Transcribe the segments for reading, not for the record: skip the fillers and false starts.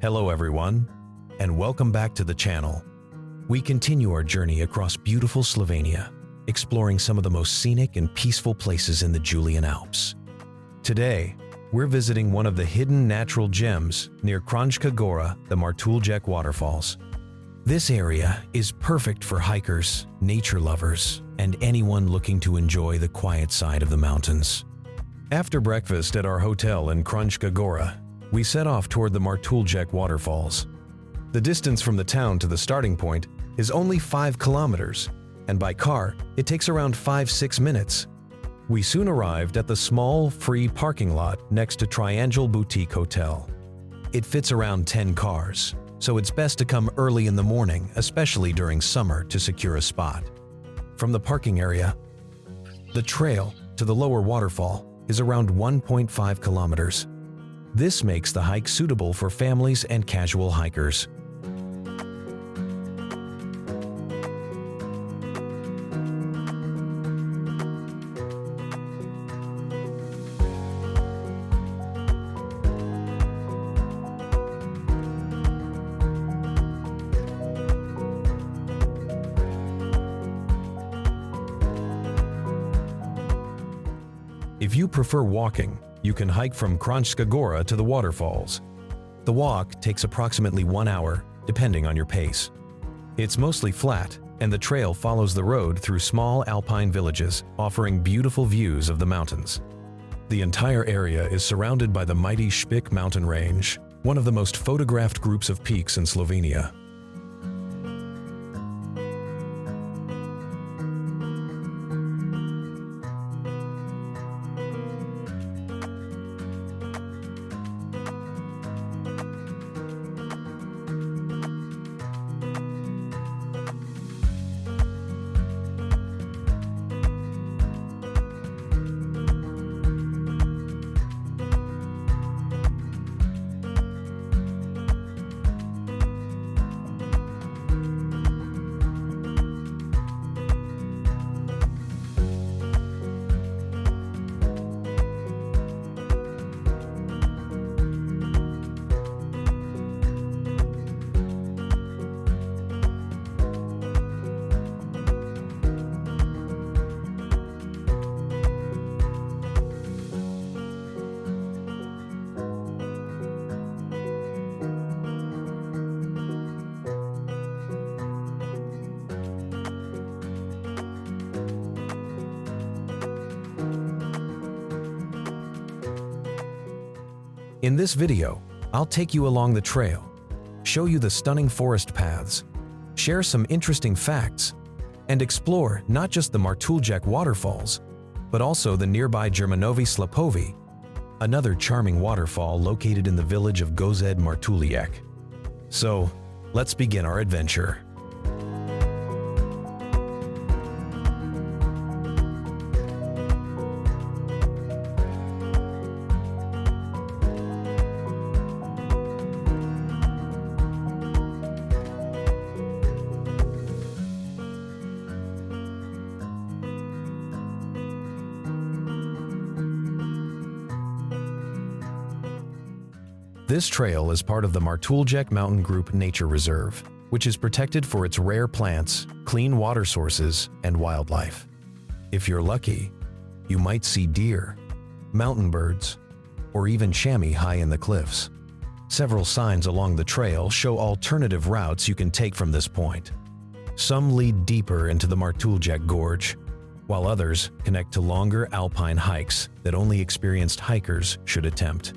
Hello everyone, and welcome back to the channel. We continue our journey across beautiful Slovenia, exploring some of the most scenic and peaceful places in the Julian Alps. Today, we're visiting one of the hidden natural gems near Kranjska Gora, the Martuljek Waterfalls. This area is perfect for hikers, nature lovers, and anyone looking to enjoy the quiet side of the mountains. After breakfast at our hotel in Kranjska Gora, we set off toward the Martuljek Waterfalls. The distance from the town to the starting point is only 5 kilometers, and by car, it takes around 5-6 minutes. We soon arrived at the small, free parking lot next to Triangle Boutique Hotel. It fits around 10 cars, so it's best to come early in the morning, especially during summer, to secure a spot. From the parking area, the trail to the lower waterfall is around 1.5 kilometers. This makes the hike suitable for families and casual hikers. If you prefer walking, you can hike from Kranjska Gora to the waterfalls. The walk takes approximately 1 hour, depending on your pace. It's mostly flat, and the trail follows the road through small alpine villages, offering beautiful views of the mountains. The entire area is surrounded by the mighty Spik mountain range, one of the most photographed groups of peaks in Slovenia. In this video, I'll take you along the trail, show you the stunning forest paths, share some interesting facts, and explore not just the Martuljek Waterfalls, but also the nearby Germanovi Slapovi, another charming waterfall located in the village of Gozd Martuljek. So, let's begin our adventure. This trail is part of the Martuljek Mountain Group Nature Reserve, which is protected for its rare plants, clean water sources, and wildlife. If you're lucky, you might see deer, mountain birds, or even chamois high in the cliffs. Several signs along the trail show alternative routes you can take from this point. Some lead deeper into the Martuljek Gorge, while others connect to longer alpine hikes that only experienced hikers should attempt.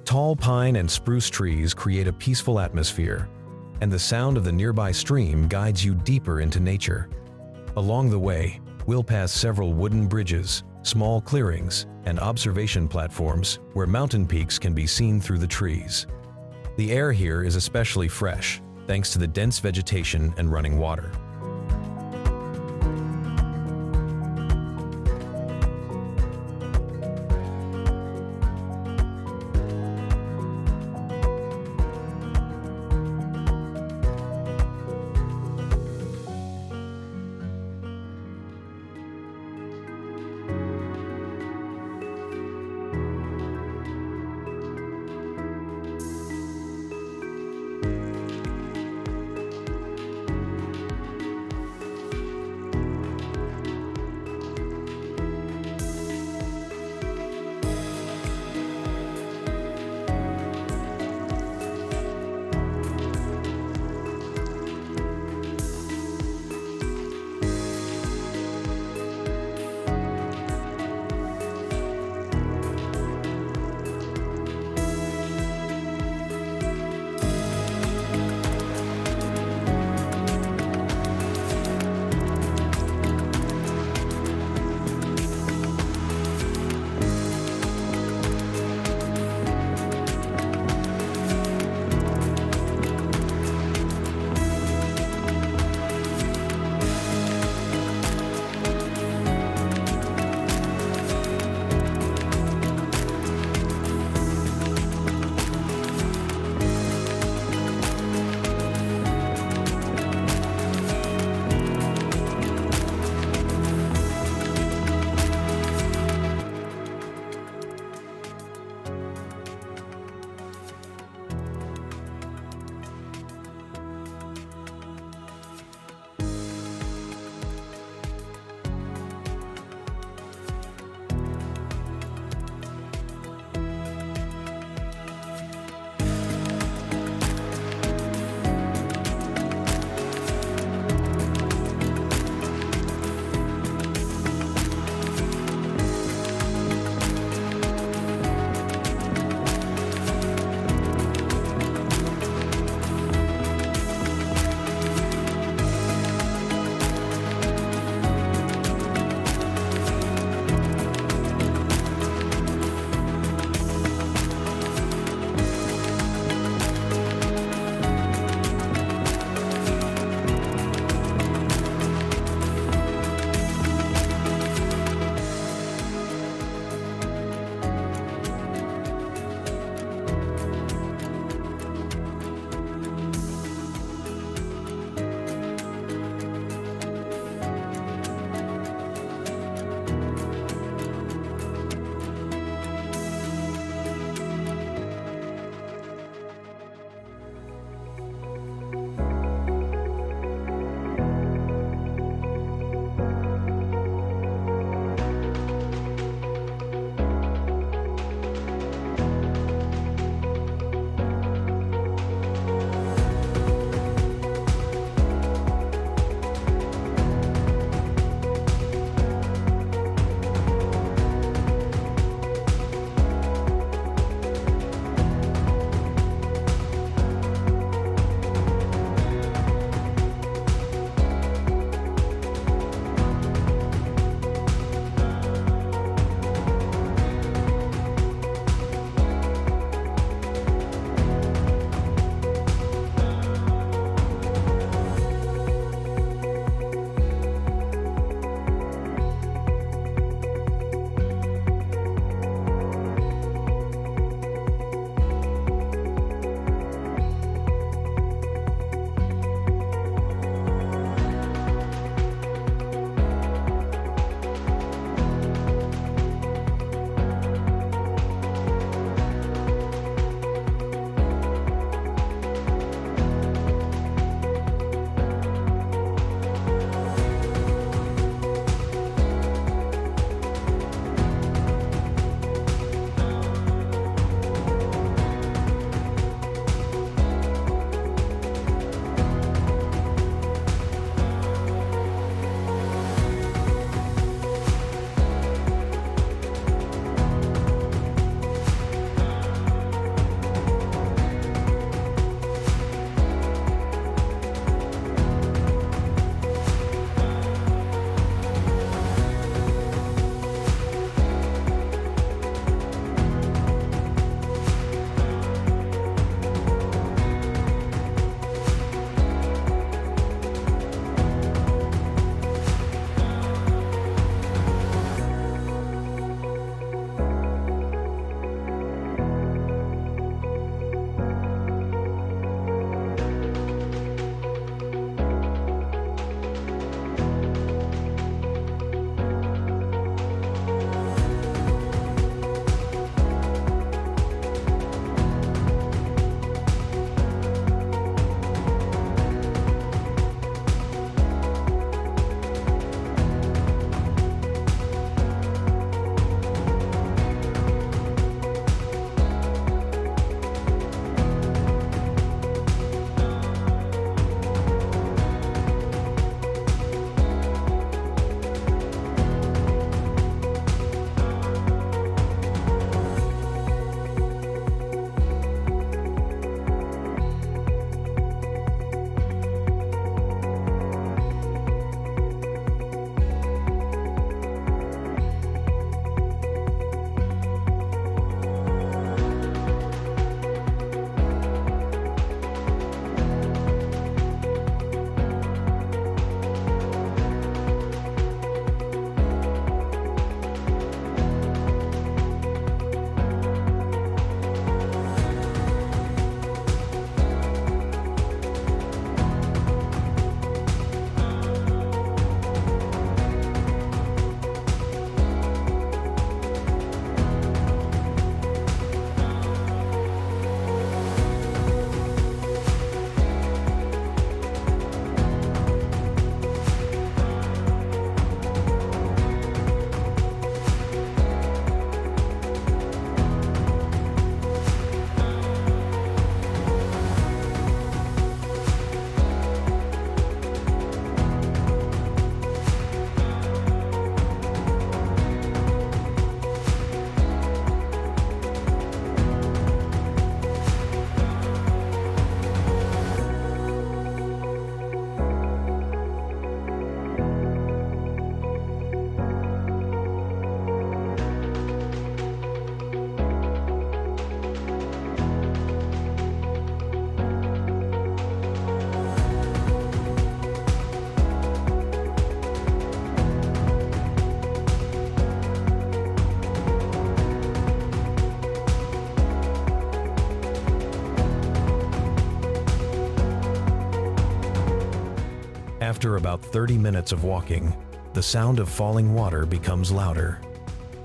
Tall pine and spruce trees create a peaceful atmosphere, and the sound of the nearby stream guides you deeper into nature. Along the way, We'll pass several wooden bridges, small clearings, and observation platforms where mountain peaks can be seen through the trees. The air here is especially fresh, thanks to the dense vegetation and running water. After about 30 minutes of walking, the sound of falling water becomes louder.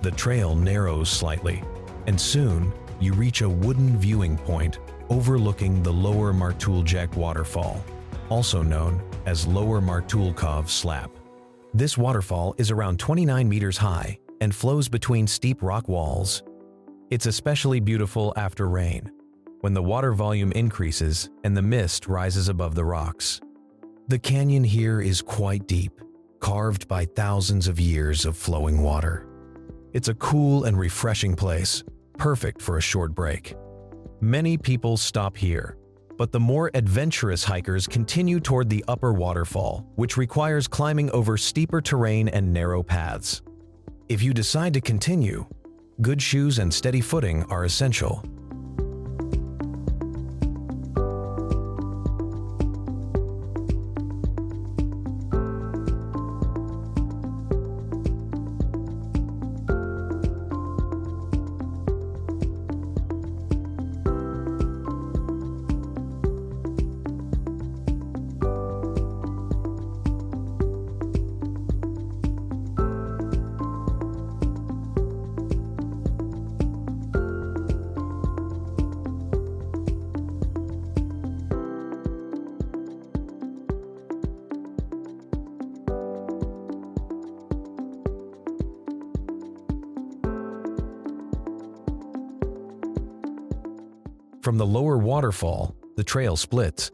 The trail narrows slightly, and soon you reach a wooden viewing point overlooking the Lower Martuljek Waterfall, also known as Lower Martuljek Slap. This waterfall is around 29 meters high and flows between steep rock walls. It's especially beautiful after rain, when the water volume increases and the mist rises above the rocks. The canyon here is quite deep, carved by thousands of years of flowing water. It's a cool and refreshing place, perfect for a short break. Many people stop here, but the more adventurous hikers continue toward the upper waterfall, which requires climbing over steeper terrain and narrow paths. If you decide to continue, good shoes and steady footing are essential. From the lower waterfall, the trail splits.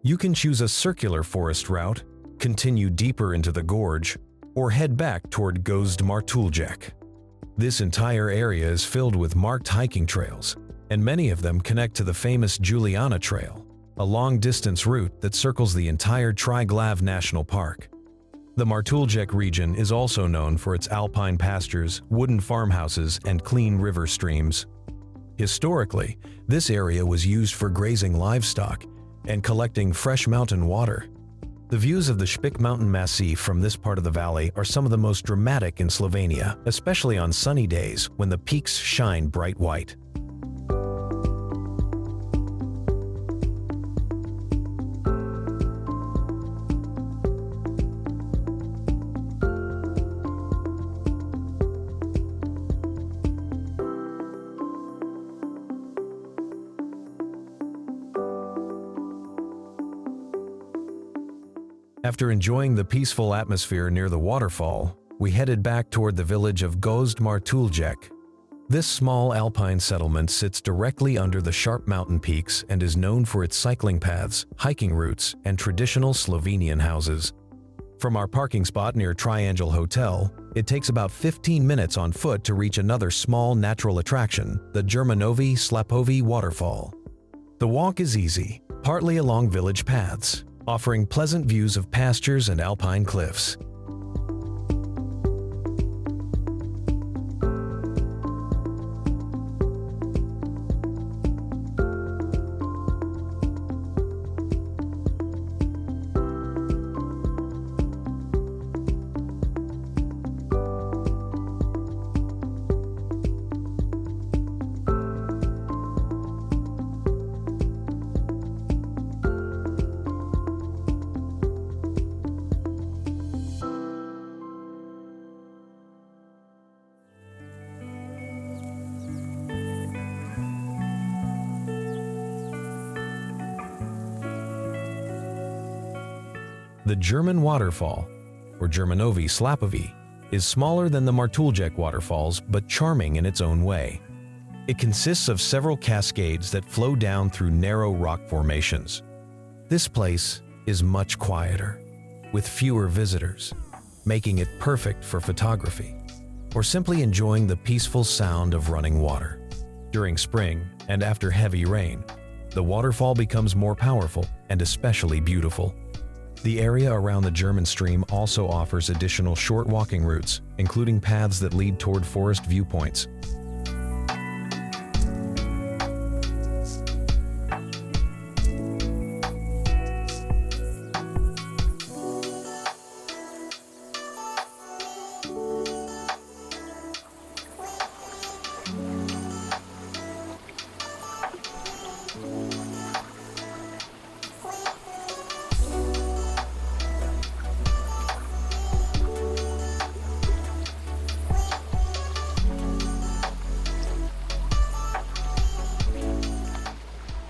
You can choose a circular forest route, continue deeper into the gorge, or head back toward Gozd Martuljek. This entire area is filled with marked hiking trails, and many of them connect to the famous Julian Trail, a long-distance route that circles the entire Triglav National Park. The Martuljek region is also known for its alpine pastures, wooden farmhouses, and clean river streams. Historically, this area was used for grazing livestock and collecting fresh mountain water. The views of the Spik mountain massif from this part of the valley are some of the most dramatic in Slovenia, especially on sunny days when the peaks shine bright white. After enjoying the peaceful atmosphere near the waterfall, we headed back toward the village of Gozd Martuljek. This small alpine settlement sits directly under the sharp mountain peaks and is known for its cycling paths, hiking routes, and traditional Slovenian houses. From our parking spot near Triangle Hotel, it takes about 15 minutes on foot to reach another small natural attraction, the Germanovi Slapovi Waterfall. The walk is easy, partly along village paths, offering pleasant views of pastures and alpine cliffs. The German waterfall, or Germanovi Slapovi, is smaller than the Martuljek waterfalls but charming in its own way. It consists of several cascades that flow down through narrow rock formations. This place is much quieter, with fewer visitors, making it perfect for photography, or simply enjoying the peaceful sound of running water. During spring and after heavy rain, the waterfall becomes more powerful and especially beautiful. The area around the German stream also offers additional short walking routes, including paths that lead toward forest viewpoints.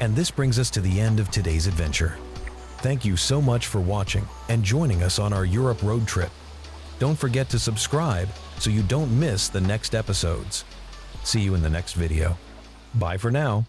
And this brings us to the end of today's adventure. Thank you so much for watching and joining us on our Europe road trip. Don't forget to subscribe so you don't miss the next episodes. See you in the next video. Bye for now.